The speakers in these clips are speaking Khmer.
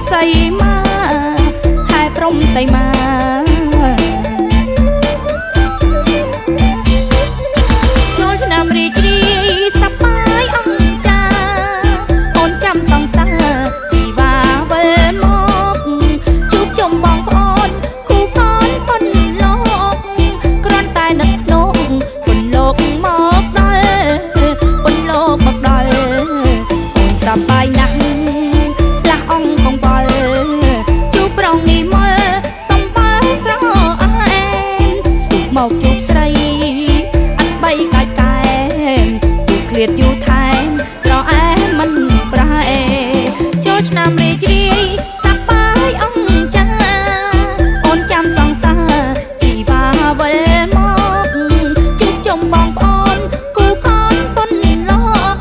សីមាថែព្រំសីមាចូលឆ្នាំរីករាយសប្បាយអង្គចាអូនចាំសង្សារជីវាវិលមកជួបជុំបងប្អូនគូកនប៉ុនលោកគ្រាន់តែនឹកនោះប៉ុនលោកមកដល់ប៉ុនលោកមកដល់អូនសប្បាយណាស់ផ្លាស់អង្គកងបល់ជួបប្រងនេះមើលសំបើស្រអែនស្ទុះមកជួបស្រីអត់បីកាច់កែទូឃ្លាតយូរថែមស្រអែនមិនប្រែចូលឆ្នាំរីករាយសប្បាយអង្គចាអូនចាំសង្សារជីវាវិលមកជួបជុំបងប្អូនគូកនប៉ុនលោក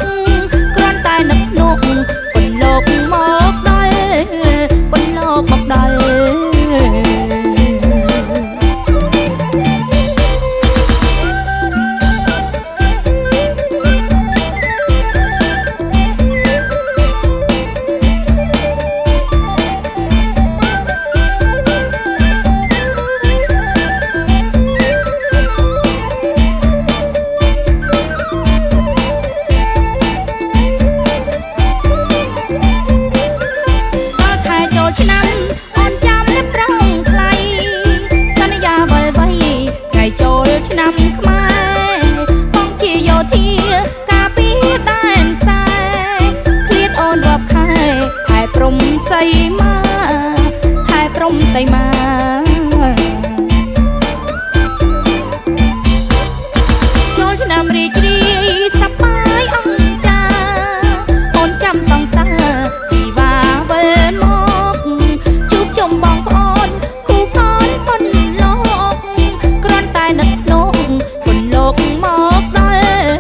គ្រាន់តែនឹកនោះប៉ុនលោកមកដល់ប៉ុនលោកមកដល់ឆ្នាំអូនចាំនឹកប្រងថ្លៃសន្យាវិលវៃថ្ងៃចូលឆ្នាំខ្មែរបងជាយោធាការពារដែនខ្សែឃ្លាតអូនរាប់ខែថែព្រំសីមាថែព្រំសីមាចូលឆ្នាំរីករាយសប្បាយអង្គចាអូនចាំសង្សារជីវាវិលមកជួបជុំបងប្អូនគូកនប៉ុនលោកគ្រាន់តែនឹកនោះប៉ុនលោកមកដល់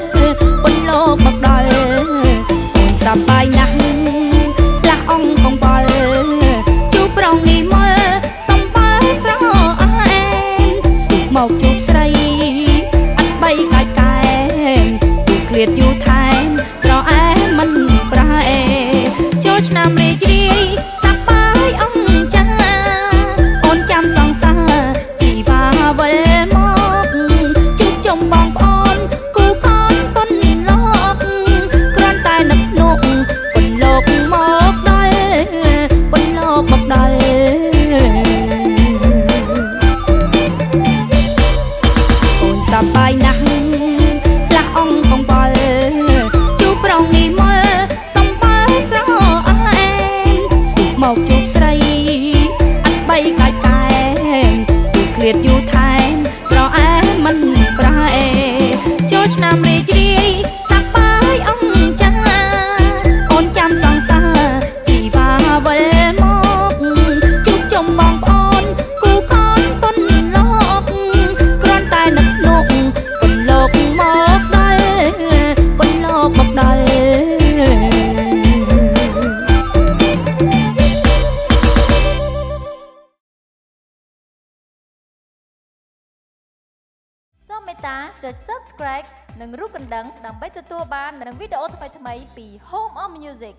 ប៉ុនលោកមកដល់អូនសប្បាយណាស់ផ្លាស់អង្គកងបល់ជួបប្រងនេះមើលសំបើស្រអែនស្ទុះមកជួបស្រីអត់បីកាច់កែទូឃ្លាតយូរថែមស្រអែនមិនប្រែចូលឆ្នាំរីករាយសប្បាយអង្គចាអូនចាំសង្សារជីវាវិលមកជួបជុំបងប្អូនគូកនប៉ុនលោកគ្រាន់តែនឹកនោះប៉ុនលោកមកដល់ប៉ុនលោកមកដល់អូនសប្បាយណាស់ផ្លាស់អង្គកងបល់ជួបប្រងនេះមើលសំបើស្រអែនស្ទុះមកជួបស្រីអត់បីកាច់កែទូឃ្លាតយូរថែមស្រអែនមិនប្រែចូលឆ្នាំរីករាយសប្បាយអង្គចាអូនចាំសង្សារជីវាវិលមកជួបជុំបងប្អូនគូកនប៉ុនលោកគ្រាន់តែនឹកនោះប៉ុនលោកមកដល់ប៉ុនលោកមកដល់សូមមេត្តាចុច Subscribe និងរូបកណ្ដឹងដើម្បីទទួលបាននូវវីដេអូថ្មីៗពី Home of Music